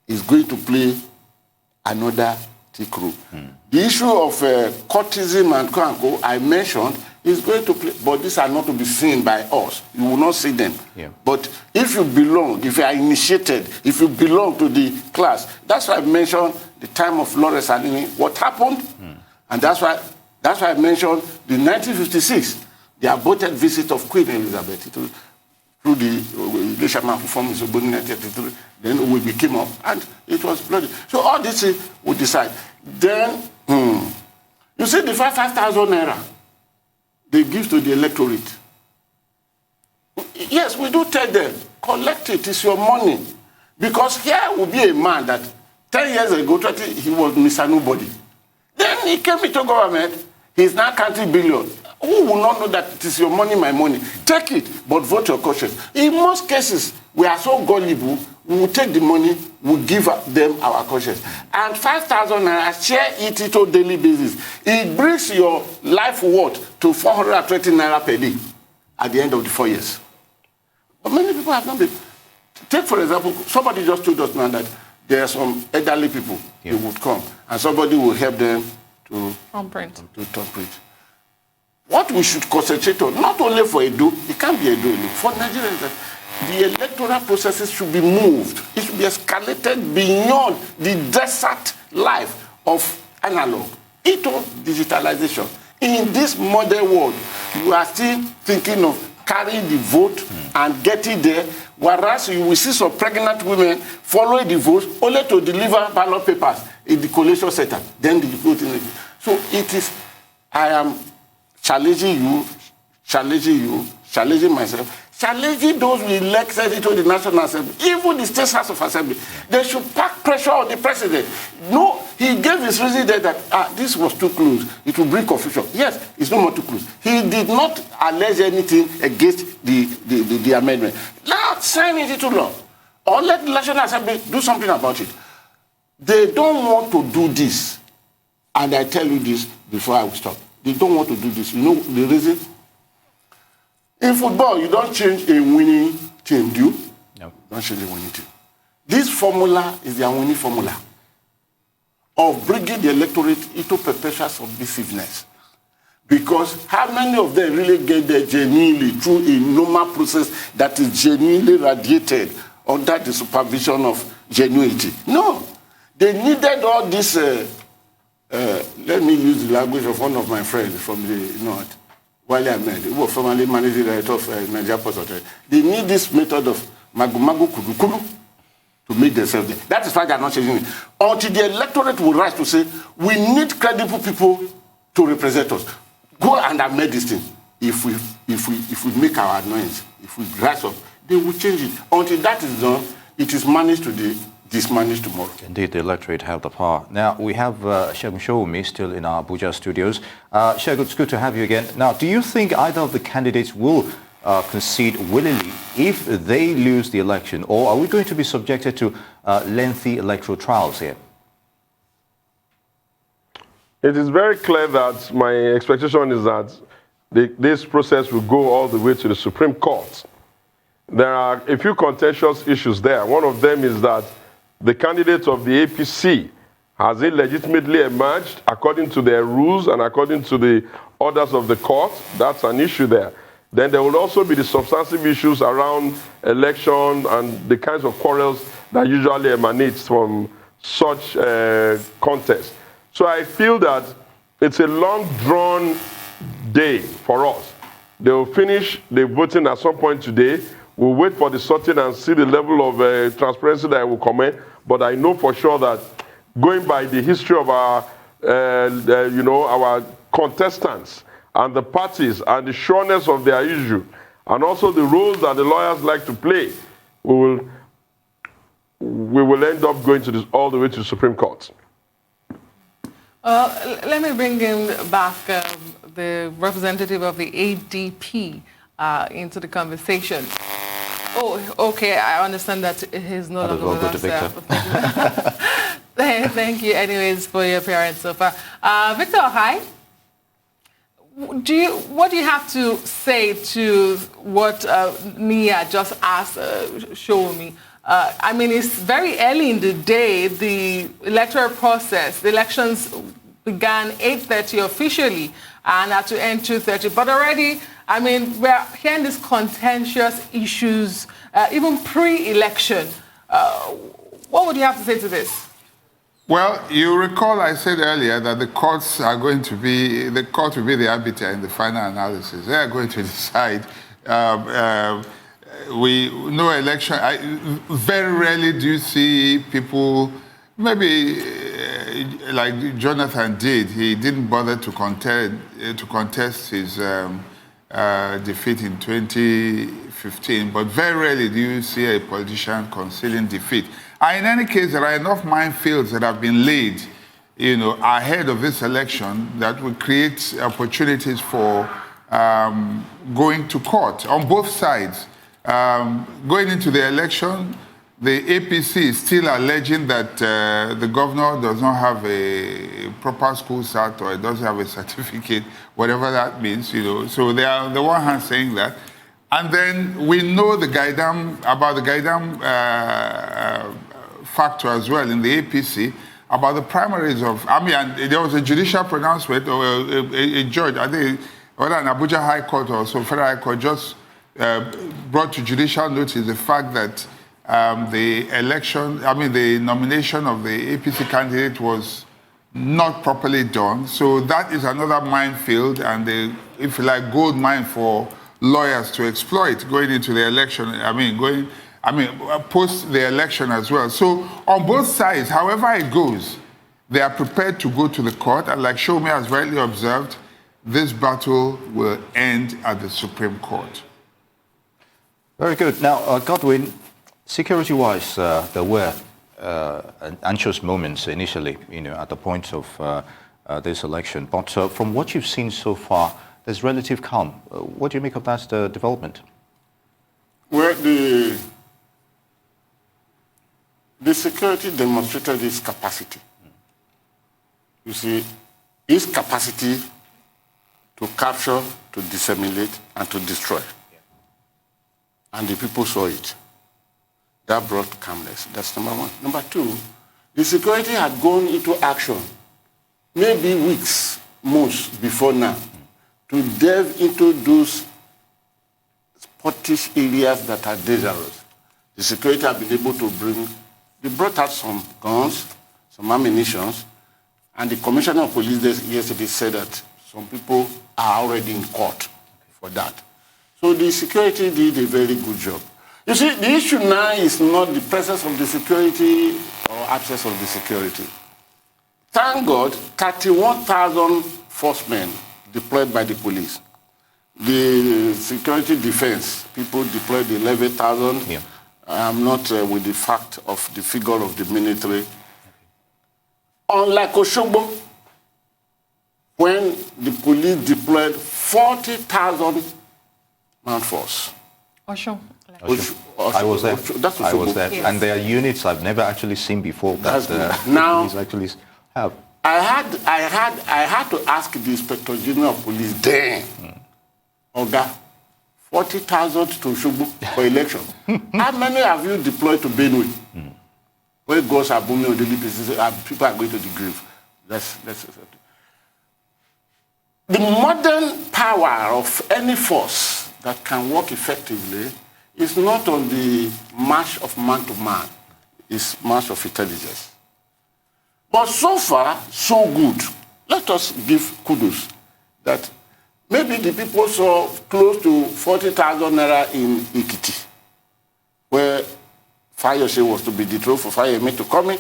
is going to play another thick role. The issue of courtism and co I mentioned is going to play, but these are not to be seen by us. You will not see them. Yeah. But if you belong, if you are initiated, if you belong to the class, that's why I mentioned the time of Lawrence Anini, what happened, and that's why I mentioned the 1956, the aborted visit of Queen Elizabeth through the Englishman who formed the Segun in 1933. Then we became up, and it was bloody. So all this we decide. Then, you see the 5,000 naira they give to the electorate. Yes, we do tell them, collect it, it's your money. Because here will be a man that 10 years ago, 20, he was Mr. Nobody. Then he came into government, he's now counting billion. Who will not know that it is your money, my money? Take it, but vote your conscience. In most cases, we are so gullible, we will take the money, we will give them our conscience. And 5,000 naira, share it on a daily basis. It brings your life worth to 420 naira per day at the end of the 4 years. But many people have not been. Take, for example, somebody just told us now that there are some elderly people who would come, and somebody will help them to thumbprint. What we should concentrate on, not only for Edo, it can't be Edo, for Nigerians, the electoral processes should be moved. It should be escalated beyond the desert life of analog into digitalization. In this modern world, you are still thinking of carrying the vote and getting there, whereas you will see some pregnant women following the vote only to deliver ballot papers in the collation center. Then the voting. So it is, I am challenging you, challenging myself, challenging those we elected into the National Assembly, even the State House of Assembly. They should pack pressure on the president. No, he gave his reason that this was too close. It will bring confusion. Yes, it's no more too close. He did not allege anything against the amendment. Now sign it into law. Or let the National Assembly do something about it. They don't want to do this. And I tell you this before I will stop. They don't want to do this. You know the reason? In football, you don't change a winning team, do you? No. You don't change a winning team. This formula is their winning formula of bringing the electorate into perpetual submissiveness. Because how many of them really get there genuinely through a normal process that is genuinely radiated under the supervision of genuinity? No. They needed all this, let me use the language of one of my friends from the north. While I met, who was formerly managing director of Nigeria Post Authority, they need this method of magu kuru to make themselves there. That is why they are not changing it. Until the electorate will rise to say, we need credible people to represent us. Go and amend this thing. If we make our noise, if we rise up, they will change it. Until that is done, it is managed today, dismanaged tomorrow. Indeed, the electorate have the power. Now, we have Segun Sowunmi still in our Abuja studios. Segun, it's good to have you again. Now, do you think either of the candidates will concede willingly if they lose the election, or are we going to be subjected to lengthy electoral trials here? It is very clear that my expectation is that this process will go all the way to the Supreme Court. There are a few contentious issues there. One of them is that the candidate of the APC has illegitimately emerged according to their rules and according to the orders of the court. That's an issue there. Then there will also be the substantive issues around election and the kinds of quarrels that usually emanate from such contests. So I feel that it's a long drawn day for us. They will finish the voting at some point today. We'll wait for the sorting and see the level of transparency that will come in. But I know for sure that going by the history of our, our contestants and the parties and the sureness of their issue, and also the roles that the lawyers like to play, we will end up going to this all the way to the Supreme Court. Let me bring in back the representative of the ADP into the conversation. Oh, okay, I understand that he's no longer with us. Thank you anyways for your appearance so far. Victor, hi. What do you have to say to what Nia just asked Sowunmi? I mean, it's very early in the day. The electoral process, the elections began 8:30 officially and had to end 2:30. But already, I mean, we're hearing these contentious issues, even pre-election. What would you have to say to this? Well, you recall I said earlier that the courts are going to be, the court will be the arbiter in the final analysis. They are going to decide. We know election. Very rarely do you see people, maybe like Jonathan did. He didn't bother to contest his defeat in 2015. But very rarely do you see a politician concealing defeat. And in any case, there are enough minefields that have been laid, ahead of this election that will create opportunities for going to court on both sides. Going into the election, the APC is still alleging that the governor does not have a proper school cert or doesn't have a certificate, whatever that means, So they are on the one hand saying that. And then we know about the Gaidam factor as well in the APC, about the primaries of, and there was a judicial pronouncement or a judge, I think, whether an Abuja High Court or so Federal High Court just brought to judicial notice the fact that the nomination of the APC candidate was not properly done. So that is another minefield and, if you like, gold mine for lawyers to exploit going into the election. Post the election as well. So on both sides, however it goes, they are prepared to go to the court. And like Sowunmi has rightly observed, this battle will end at the Supreme Court. Very good. Now, Godwin, security-wise, there were anxious moments initially, at the point of this election. But from what you've seen so far, there's relative calm. What do you make of that development? Well, the security demonstrated its capacity. You see, its capacity to capture, to disseminate, and to destroy. And the people saw it. That brought calmness. That's number one. Number two, the security had gone into action maybe weeks, months before now, to delve into those sportish areas that are dangerous. The security have been able to they brought out some guns, some ammunition, and the commissioner of police yesterday said that some people are already in court for that. So the security did a very good job. You see, the issue now is not the presence of the security or absence of the security. Thank God, 31,000 forcemen deployed by the police. The security defense, people deployed 11,000. Yeah. I'm not with the fact of the figure of the military. Unlike Oshogbo, when the police deployed 40,000 man force. Osho. I was there. I was there. Yes. And there are units I've never actually seen before that now police actually have. I had to ask the Inspector General of Police then, Oga, 40,000 to Shubu for election. How many have you deployed to Benue? Where goes are booming on daily basis, people are going to the grave. That's the modern power of any force that can work effectively is not on the march of man to man, it's march of intelligence. But so far, so good. Let us give kudos that maybe the people saw close to 40,000 naira in Ikiti, where Fayose was to be dethroned for Fayeme to come in,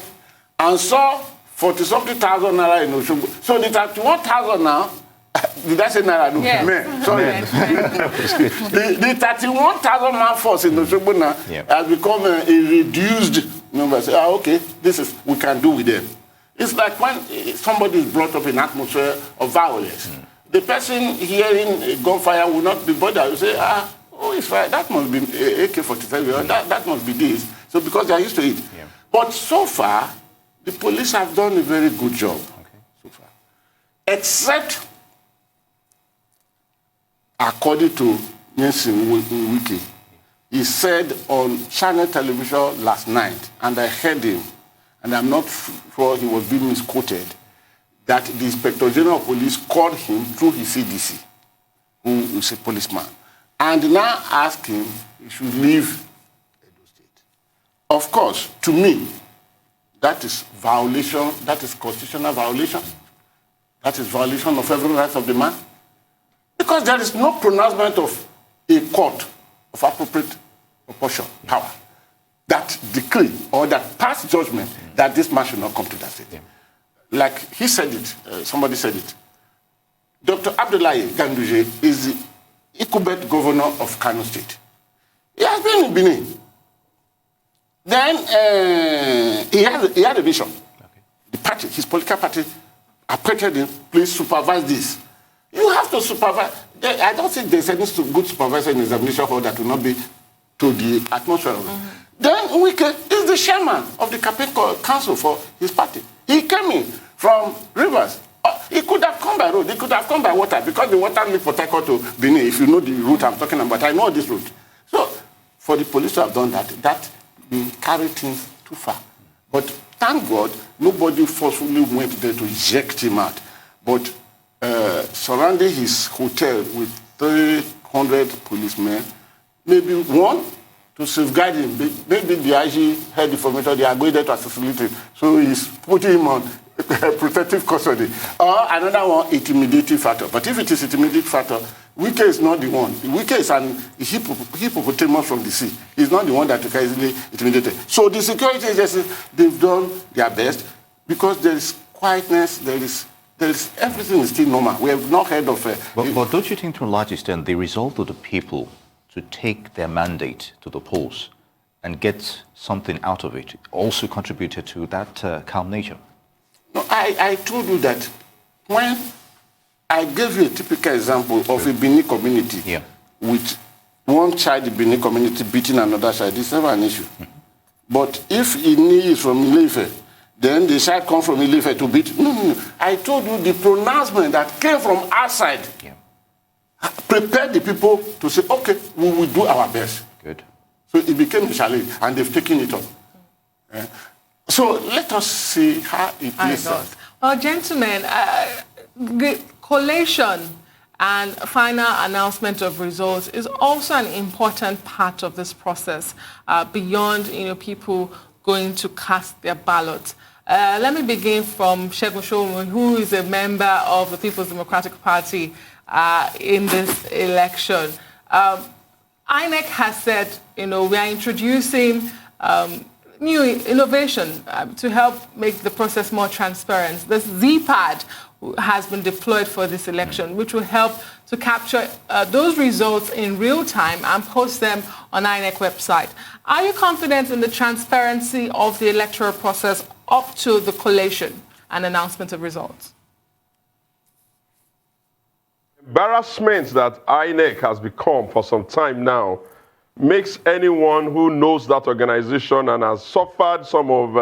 and saw 40-something thousand naira in Oshogbo. So the 31,000 now, did I say naira? No, yes. Man, sorry. the 31,000 man force in Oshogbo now has become a reduced number. Say, okay, this is, we can do with them. It's like when somebody is brought up in an atmosphere of violence. The person hearing gunfire will not be bothered. You say, oh, it's fine. That must be AK-47. That must be this. So because they are used to it. Yeah. But so far, the police have done a very good job. Okay. So far. Except, according to Nelson Wiki, he said on channel television last night, and I heard him, and I'm not sure he was being misquoted, that the Inspector General of Police called him through his CDC, who is a policeman, and now asked him he should leave Edo State. Of course, to me, that is violation, that is constitutional violation, that is violation of every right of the man, because there is no pronouncement of a court of appropriate proportion, power, that decree or that pass judgment that this man should not come to that state. Yeah. Like he said it, somebody said it. Dr. Abdullahi Ganduje is the incumbent governor of Kano State. He has been in Benin. Then he had a vision. Okay. The party, his political party, appointed him, please supervise this. You have to supervise. I don't think there's any good supervisor in examination hall that will not be to the atmosphere. Then Wike is the chairman of the campaign council for his party. He came in from Rivers. He could have come by road. He could have come by water because the water leads Port Harcourt to Benin. If you know the route I'm talking about, I know this route. So for the police to have done that, that will carry things too far. But thank God, nobody forcefully went there to eject him out. But surrounding his hotel with 300 policemen, maybe one to safeguard him. Maybe the IG heard information they are going there to assassinate him. So he's putting him on protective custody. Or another one, intimidating factor. But if it is intimidating factor, Wike is not the one. Wike is an hippopotamus from the sea. He's not the one that can easily intimidate. So the security agencies, they've done their best because there is quietness, there is everything is still normal. We have not heard of but don't you think to a large extent the result of the people to take their mandate to the polls and get something out of it also contributed to that calm nature? No, I told you that when I gave you a typical example of a Benin community with one child in the Benin community beating another child, it's never an issue. But if Ini is from Ilefe, then the child comes from Ilefe to beat. No. I told you the pronouncement that came from outside prepared the people to say, okay, we will do our best. Good. So it became a challenge, and they've taken it on. So let us see how it plays out. Well, gentlemen, collation and final announcement of results is also an important part of this process, beyond people going to cast their ballots. Let me begin from Segun, who is a member of the People's Democratic Party in this election. INEC has said, we are introducing new innovation to help make the process more transparent. This Z-Pad has been deployed for this election, which will help to capture those results in real time and post them on INEC website. Are you confident in the transparency of the electoral process up to the collation and announcement of results? Embarrassment that INEC has become for some time now makes anyone who knows that organization and has suffered some of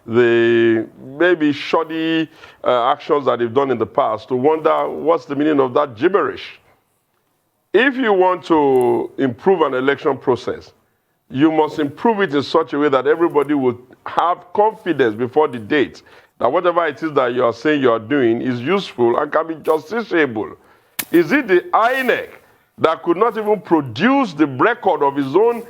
the maybe shoddy actions that they've done in the past to wonder what's the meaning of that gibberish. If you want to improve an election process, you must improve it in such a way that everybody will have confidence before the date that whatever it is that you are saying you are doing is useful and can be justiciable. Is it the INEC that could not even produce the record of his own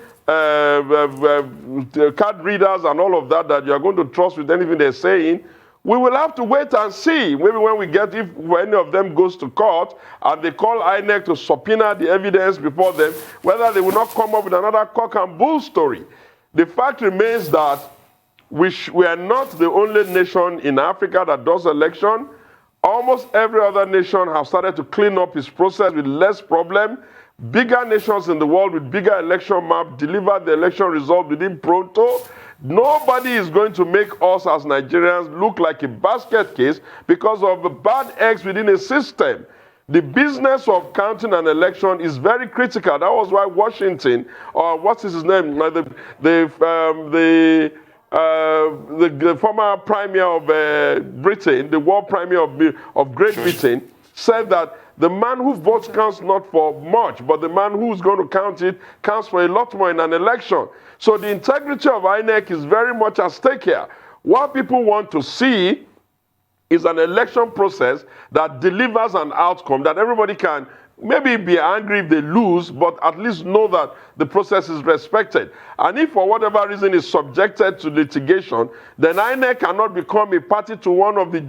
card readers and all of that you are going to trust with anything they're saying? We will have to wait and see. Maybe when we get, if any of them goes to court and they call INEC to subpoena the evidence before them, whether they will not come up with another cock and bull story. The fact remains that we are not the only nation in Africa that does election. Almost every other nation has started to clean up its process with less problem. Bigger nations in the world with bigger election map deliver the election result within pronto. Nobody is going to make us as Nigerians look like a basket case because of the bad eggs within a system. The business of counting an election is very critical. That was why Washington, or what is his name, the former Premier of Britain, the world Premier of Great Britain, said that the man who votes counts not for much, but the man who's going to count it counts for a lot more in an election. So the integrity of INEC is very much at stake here. What people want to see is an election process that delivers an outcome that everybody can maybe be angry if they lose, but at least know that the process is respected. And if for whatever reason is subjected to litigation, then INEC cannot become a party to one of the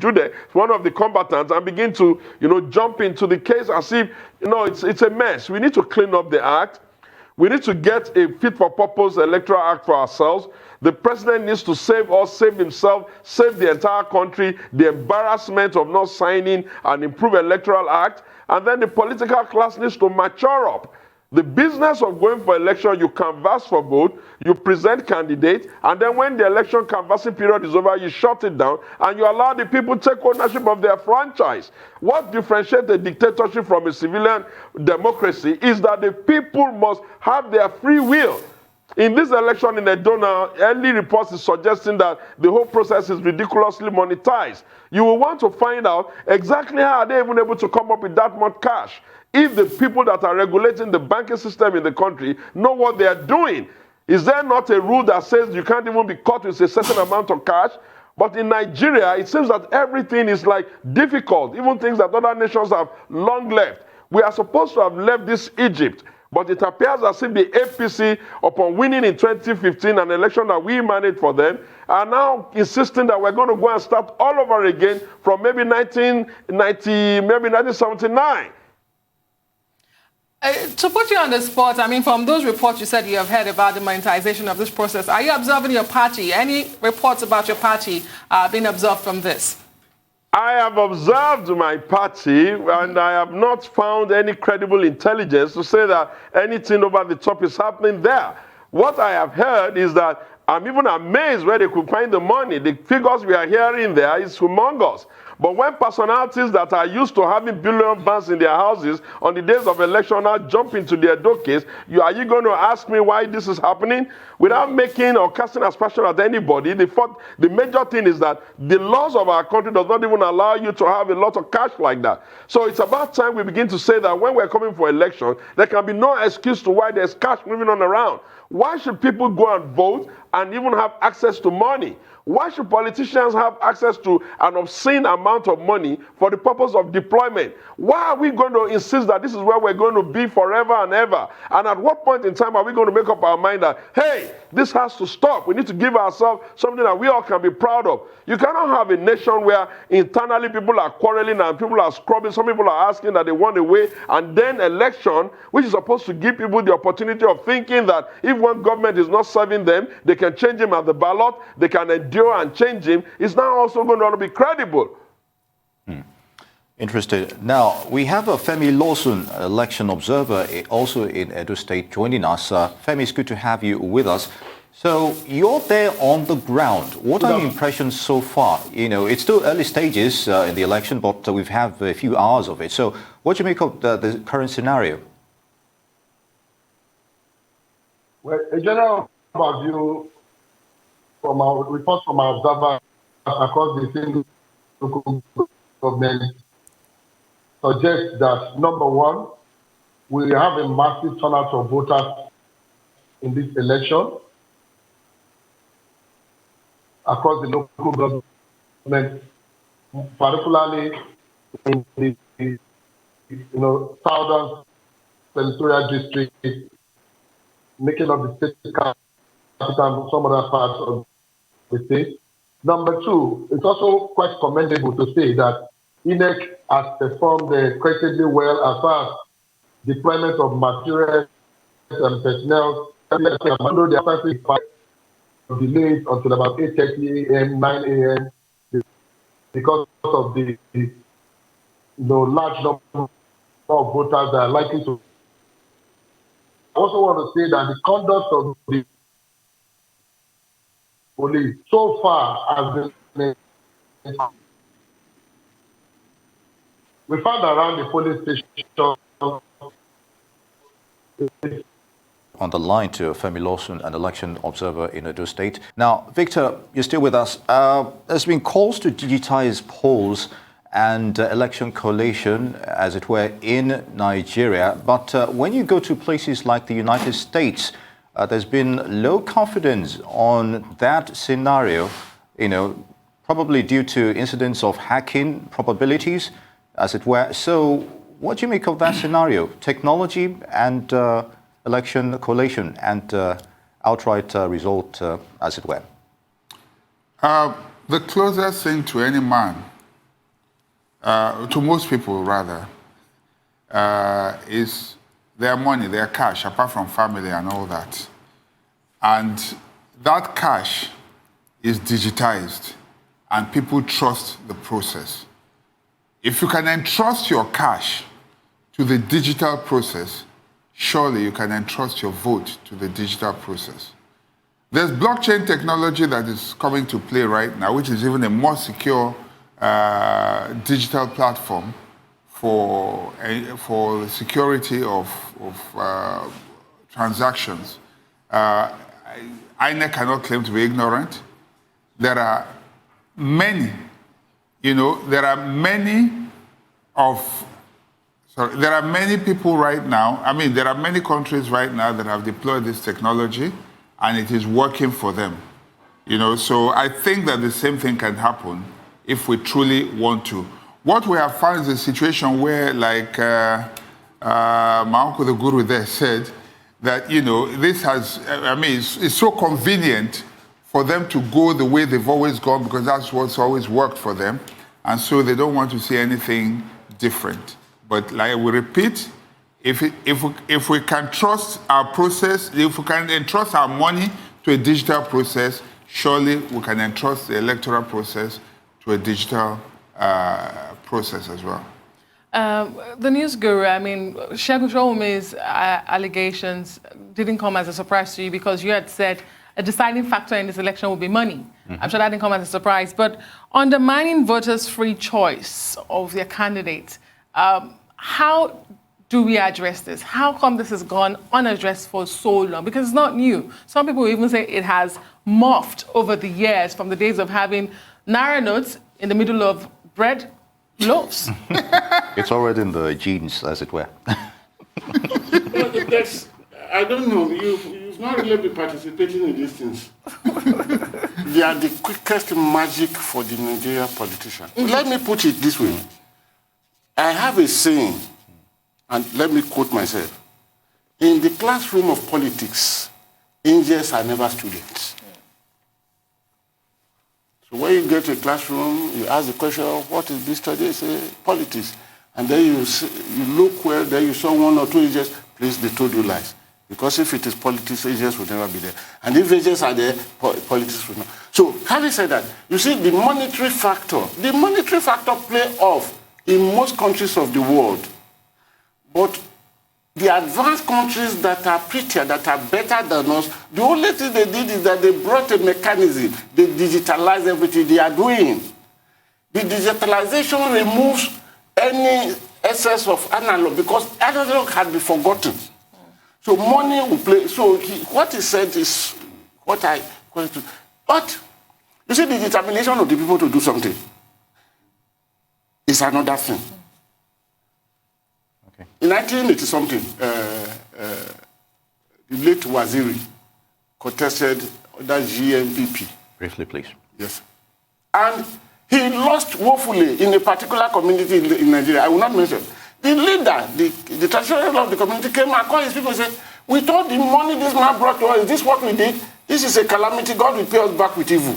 combatants and begin to, jump into the case as if, it's a mess. We need to clean up the act. We need to get a fit-for-purpose electoral act for ourselves. The president needs to save us, save himself, save the entire country, the embarrassment of not signing an improved electoral act. And then the political class needs to mature up. The business of going for election, you canvass for vote, you present candidates, and then when the election canvassing period is over, you shut it down, and you allow the people to take ownership of their franchise. What differentiates a dictatorship from a civilian democracy is that the people must have their free will. In this election in Edo now, early reports is suggesting that the whole process is ridiculously monetized. You will want to find out exactly how are they even able to come up with that much cash. If the people that are regulating the banking system in the country know what they are doing, is there not a rule that says you can't even be caught with a certain amount of cash? But in Nigeria, it seems that everything is like difficult, even things that other nations have long left. We are supposed to have left this Egypt, but it appears as if the APC, upon winning in 2015, an election that we managed for them, are now insisting that we're going to go and start all over again from maybe 1979. To put you on the spot, from those reports you said you have heard about the monetization of this process, are you observing your party? Any reports about your party being observed from this? I have observed my party, and I have not found any credible intelligence to say that anything over the top is happening there. What I have heard is that I'm even amazed where they could find the money. The figures we are hearing there is humongous. But when personalities that are used to having billion bands in their houses on the days of election now jump into their door case, are you going to ask me why this is happening? Without making or casting aspersion at anybody, the major thing is that the laws of our country does not even allow you to have a lot of cash like that. So it's about time we begin to say that when we're coming for election, there can be no excuse to why there's cash moving on around. Why should people go and vote and even have access to money? Why should politicians have access to an obscene amount of money for the purpose of deployment? Why are we going to insist that this is where we're going to be forever and ever? And at what point in time are we going to make up our mind that, hey, this has to stop? We need to give ourselves something that we all can be proud of. You cannot have a nation where internally people are quarreling and people are scrubbing. Some people are asking that they want away. And then election, which is supposed to give people the opportunity of thinking that if one government is not serving them, they can change him at the ballot, they can endure and change him, is now also going to be credible. Interesting. Now, we have a Femi Lawson, election observer, also in Edo State, joining us. Femi, it's good to have you with us. So you're there on the ground. What are your impressions so far? It's still early stages in the election, but we've had a few hours of it. So what do you make of the current scenario? Well, a general overview from our reports from our observers across the single local government suggests that, number one, we have a massive turnout of voters in this election across the local government, particularly in the southern senatorial district, making up the state capital and some other parts of the state. Number two, it's also quite commendable to say that INEC has performed creditably well as far as deployment of materials and personnel. Although the offensive delayed until about 8:30 a.m., 9 a.m. because of the large number of voters that are likely to. I also want to say that the conduct of the police so far has been. We found around the police station. On the line to Femi Lawson, an election observer in Edo State. Now, Victor, you're still with us. There's been calls to digitize polls and election collation, as it were, in Nigeria. But when you go to places like the United States, there's been low confidence on that scenario, probably due to incidents of hacking probabilities, as it were. So what do you make of that scenario? Technology and election collation and outright result, as it were? The closest thing to any man, to most people rather, is their money, their cash, apart from family and all that. And that cash is digitized and people trust the process. If you can entrust your cash to the digital process, surely you can entrust your vote to the digital process. There's blockchain technology that is coming to play right now, which is even a more secure digital platform for the security of transactions. INEC cannot claim to be ignorant. There are many, there are many people right now, there are many countries right now that have deployed this technology and it is working for them. So I think that the same thing can happen if we truly want to. What we have found is a situation where, like my uncle the guru there said, that, this has, it's so convenient for them to go the way they've always gone because that's what's always worked for them. And so they don't want to see anything different. But like we repeat, if we can trust our process, if we can entrust our money to a digital process, surely we can entrust the electoral process to a digital process as well. The news guru, Segun Sowunmi's allegations didn't come as a surprise to you because you had said a deciding factor in this election will be money. Mm-hmm. I'm sure that didn't come as a surprise. But undermining voters' free choice of their candidate, how do we address this? How come this has gone unaddressed for so long? Because it's not new. Some people even say it has morphed over the years from the days of having naira notes in the middle of bread loaves. It's already in the genes, as it were. I don't know. You've not really been participating in these things. They are the quickest magic for the Nigerian politician. Mm-hmm. Let me put it this way. I have a saying, and let me quote myself. In the classroom of politics, angels are never students. So when you get to a classroom, you ask the question, what is this study? You say, politics. And then you look where there you saw one or two angels, please, they told you lies. Because if it is politics, angels will never be there. And if angels are there, politics will not. So having said that, you see the monetary factor play off in most countries of the world. But the advanced countries that are prettier, that are better than us, the only thing they did is that they brought a mechanism. They digitalized everything they are doing. The digitalization removes any excess of analog because analog had been forgotten. So money will play. So what he said is what I want to. But you see, the determination of the people to do something is another thing. Okay. In 1980-something, the late Waziri contested under GMPP. Briefly, please. Yes. And he lost woefully in a particular community in Nigeria. I will not mention. The leader, the traditional of the community came and called his people and said, with all the money this man brought to us, is this what we did? This is a calamity. God will pay us back with evil.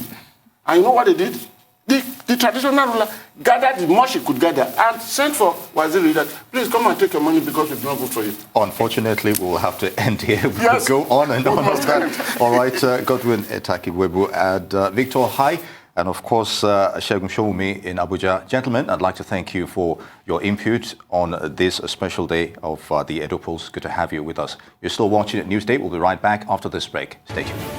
And you know what they did? The traditional ruler gathered the much he could gather and sent for Waziri that, please come and take your money because we do not vote for you. Unfortunately, we'll have to end here. We'll Yes. go on and on of that. All right, Godwin, Etakibuebu, and Victor Hai, and of course, Segun Sowunmi in Abuja. Gentlemen, I'd like to thank you for your input on this special day of the Edo Polls. Good to have you with us. You're still watching Newsday. We'll be right back after this break. Stay tuned.